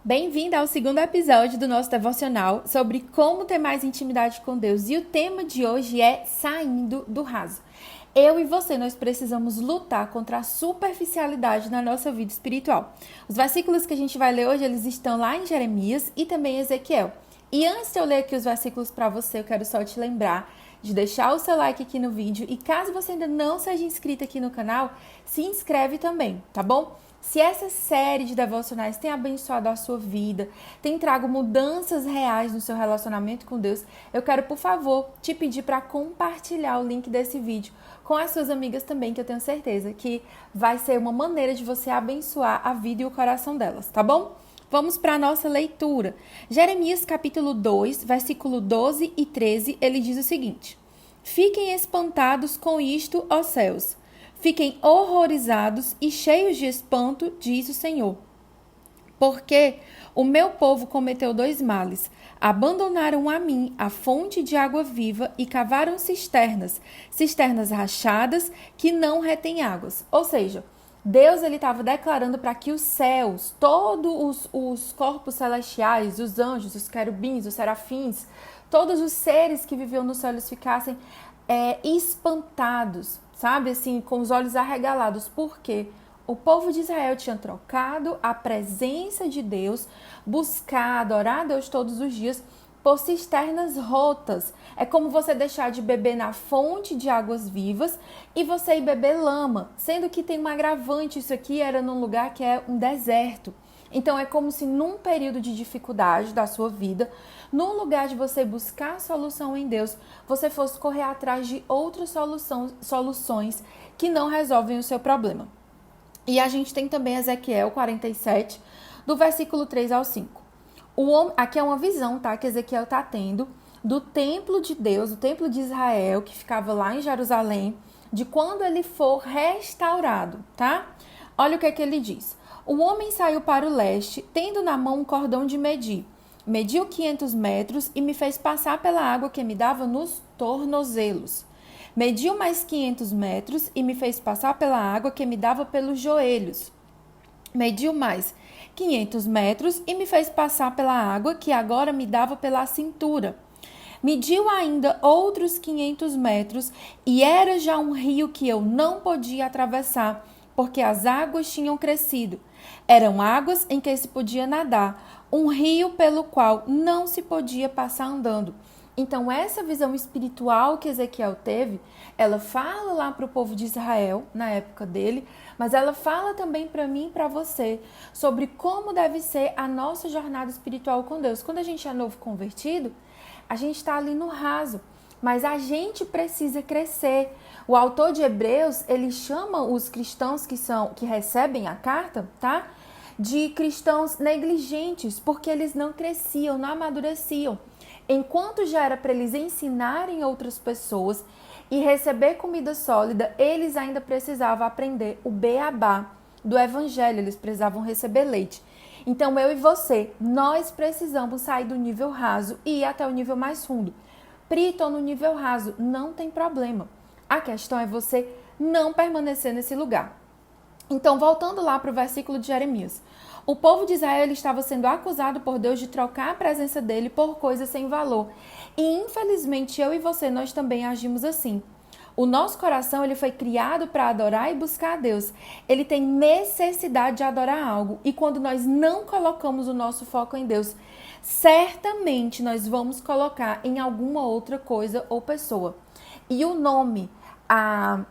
Bem-vinda ao segundo episódio do nosso devocional sobre como ter mais intimidade com Deus. E o tema de hoje é saindo do raso. Eu e você, nós precisamos lutar contra a superficialidade na nossa vida espiritual. Os versículos que a gente vai ler hoje, eles estão lá em Jeremias e também em Ezequiel. E antes de eu ler aqui os versículos para você, eu quero só te lembrar de deixar o seu like aqui no vídeo. E caso você ainda não seja inscrito aqui no canal, se inscreve também, tá bom? Se essa série de devocionais tem abençoado a sua vida, tem trago mudanças reais no seu relacionamento com Deus, eu quero, por favor, te pedir para compartilhar o link desse vídeo com as suas amigas também, que eu tenho certeza que vai ser uma maneira de você abençoar a vida e o coração delas, tá bom? Vamos para a nossa leitura. Jeremias capítulo 2, versículo 12 e 13, ele diz o seguinte: Fiquem espantados com isto, ó céus. Fiquem horrorizados e cheios de espanto, diz o Senhor. Porque o meu povo cometeu dois males. Abandonaram a mim a fonte de água viva e cavaram cisternas rachadas que não retêm águas. Ou seja, Deus estava declarando para que os céus, todos os corpos celestiais, os anjos, os querubins, os serafins, todos os seres que viviam no céu, eles ficassem espantados, sabe, assim, com os olhos arregalados, porque o povo de Israel tinha trocado a presença de Deus, buscar, adorar a Deus todos os dias, por cisternas rotas. É como você deixar de beber na fonte de águas vivas e você ir beber lama, sendo que tem um agravante, isso aqui era num lugar que é um deserto. Então, é como se num período de dificuldade da sua vida, no lugar de você buscar a solução em Deus, você fosse correr atrás de outras soluções que não resolvem o seu problema. E a gente tem também Ezequiel 47, do versículo 3 ao 5. Aqui é uma visão, tá, que Ezequiel está tendo do templo de Deus, o templo de Israel, que ficava lá em Jerusalém, de quando ele for restaurado, tá? Olha o que ele diz. O homem saiu para o leste, tendo na mão um cordão de medir. Mediu 500 metros e me fez passar pela água que me dava nos tornozelos. Mediu mais 500 metros e me fez passar pela água que me dava pelos joelhos. Mediu mais 500 metros e me fez passar pela água que agora me dava pela cintura. Mediu ainda outros 500 metros e era já um rio que eu não podia atravessar, porque as águas tinham crescido. Eram águas em que se podia nadar, um rio pelo qual não se podia passar andando. Então, essa visão espiritual que Ezequiel teve, ela fala lá para o povo de Israel, na época dele, mas ela fala também para mim e para você sobre como deve ser a nossa jornada espiritual com Deus. Quando a gente é novo convertido, a gente está ali no raso, mas a gente precisa crescer. O autor de Hebreus, ele chama os cristãos que recebem a carta, tá? De cristãos negligentes, porque eles não cresciam, não amadureciam. Enquanto já era para eles ensinarem outras pessoas e receber comida sólida, eles ainda precisavam aprender o beabá do evangelho, eles precisavam receber leite. Então, eu e você, nós precisamos sair do nível raso e ir até o nível mais fundo. Pri, tô no nível raso, não tem problema. A questão é você não permanecer nesse lugar. Então, voltando lá para o versículo de Jeremias. O povo de Israel estava sendo acusado por Deus de trocar a presença dele por coisas sem valor. E, infelizmente, eu e você, nós também agimos assim. O nosso coração, ele foi criado para adorar e buscar a Deus. Ele tem necessidade de adorar algo. E quando nós não colocamos o nosso foco em Deus, certamente nós vamos colocar em alguma outra coisa ou pessoa. E o nome,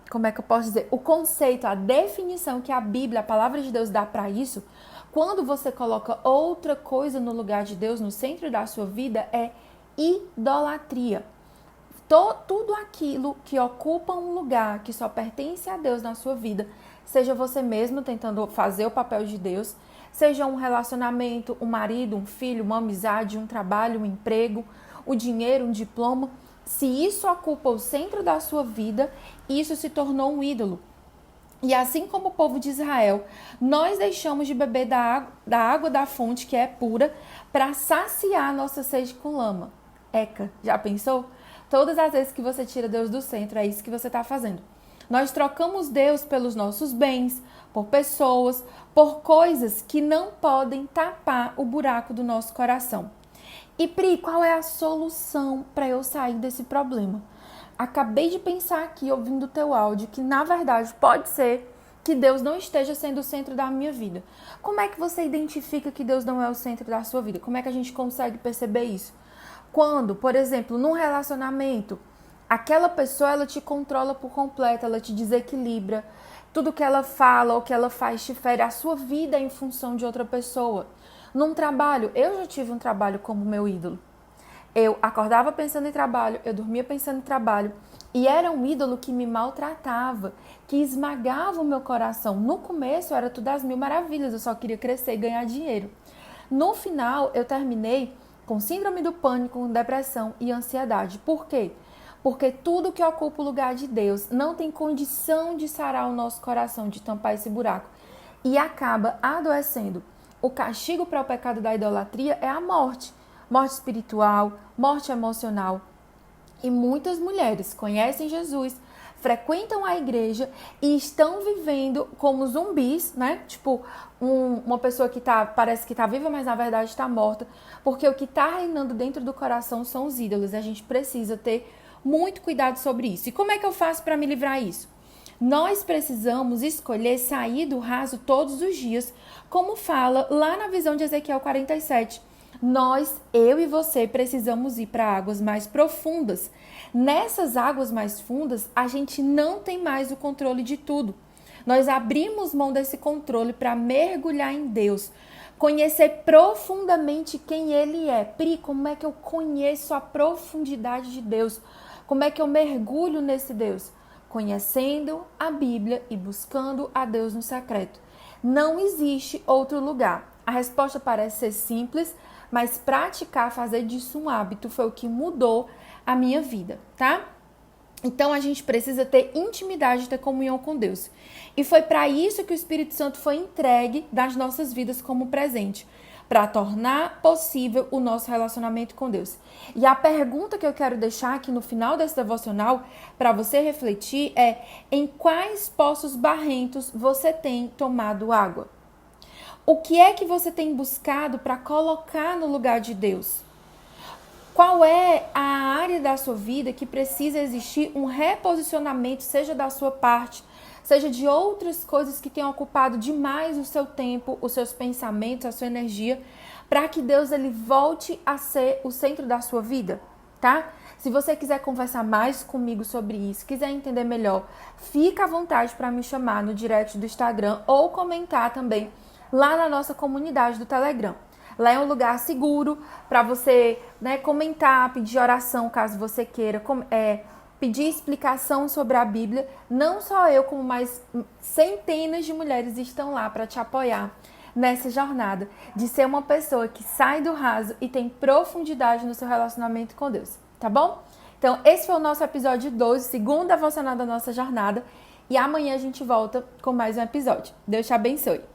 como é que eu posso dizer? O conceito, a definição que a Bíblia, a palavra de Deus dá para isso, quando você coloca outra coisa no lugar de Deus, no centro da sua vida, é idolatria. Tudo aquilo que ocupa um lugar que só pertence a Deus na sua vida, seja você mesmo tentando fazer o papel de Deus, seja um relacionamento, um marido, um filho, uma amizade, um trabalho, um emprego, o dinheiro, um diploma, se isso ocupa o centro da sua vida, isso se tornou um ídolo. E assim como o povo de Israel, nós deixamos de beber da água da fonte que é pura para saciar nossa sede com lama. Eca, já pensou? Todas as vezes que você tira Deus do centro, é isso que você está fazendo. Nós trocamos Deus pelos nossos bens, por pessoas, por coisas que não podem tapar o buraco do nosso coração. E Pri, qual é a solução para eu sair desse problema? Acabei de pensar aqui, ouvindo o teu áudio, que na verdade pode ser que Deus não esteja sendo o centro da minha vida. Como é que você identifica que Deus não é o centro da sua vida? Como é que a gente consegue perceber isso? Quando, por exemplo, num relacionamento, aquela pessoa ela te controla por completo, ela te desequilibra, tudo que ela fala ou que ela faz te fere, a sua vida é em função de outra pessoa. Num trabalho, eu já tive um trabalho como meu ídolo. Eu acordava pensando em trabalho, eu dormia pensando em trabalho. E era um ídolo que me maltratava, que esmagava o meu coração. No começo era tudo às mil maravilhas, eu só queria crescer e ganhar dinheiro. No final, eu terminei com síndrome do pânico, com depressão e ansiedade. Por quê? Porque tudo que ocupa o lugar de Deus não tem condição de sarar o nosso coração, de tampar esse buraco. E acaba adoecendo. O castigo para o pecado da idolatria é a morte. Morte espiritual, morte emocional. E muitas mulheres conhecem Jesus, frequentam a igreja e estão vivendo como zumbis, né? Tipo, uma pessoa que parece que está viva, mas na verdade está morta. Porque o que está reinando dentro do coração são os ídolos. E a gente precisa ter muito cuidado sobre isso. E como é que eu faço para me livrar disso? Nós precisamos escolher sair do raso todos os dias, como fala lá na visão de Ezequiel 47. Eu e você, precisamos ir para águas mais profundas. Nessas águas mais fundas, a gente não tem mais o controle de tudo. Nós abrimos mão desse controle para mergulhar em Deus, conhecer profundamente quem Ele é. Pri, como é que eu conheço a profundidade de Deus? Como é que eu mergulho nesse Deus? Conhecendo a Bíblia e buscando a Deus no secreto. Não existe outro lugar. A resposta parece ser simples, mas praticar, fazer disso um hábito foi o que mudou a minha vida, tá? Então a gente precisa ter intimidade, ter comunhão com Deus. E foi para isso que o Espírito Santo foi entregue das nossas vidas como presente, para tornar possível o nosso relacionamento com Deus. E a pergunta que eu quero deixar aqui no final desse devocional, para você refletir, é: em quais poços barrentos você tem tomado água? O que é que você tem buscado para colocar no lugar de Deus? Qual é a área da sua vida que precisa existir um reposicionamento, seja da sua parte, seja de outras coisas que tenham ocupado demais o seu tempo, os seus pensamentos, a sua energia, para que Deus ele volte a ser o centro da sua vida, tá? Se você quiser conversar mais comigo sobre isso, quiser entender melhor, fica à vontade para me chamar no direct do Instagram ou comentar também lá na nossa comunidade do Telegram. Lá é um lugar seguro para você, né, comentar, pedir oração caso você queira, pedir explicação sobre a Bíblia. Não só eu, como mais centenas de mulheres estão lá para te apoiar nessa jornada de ser uma pessoa que sai do raso e tem profundidade no seu relacionamento com Deus, tá bom? Então, esse foi o nosso episódio 12, segundo devocional da nossa jornada. E amanhã a gente volta com mais um episódio. Deus te abençoe.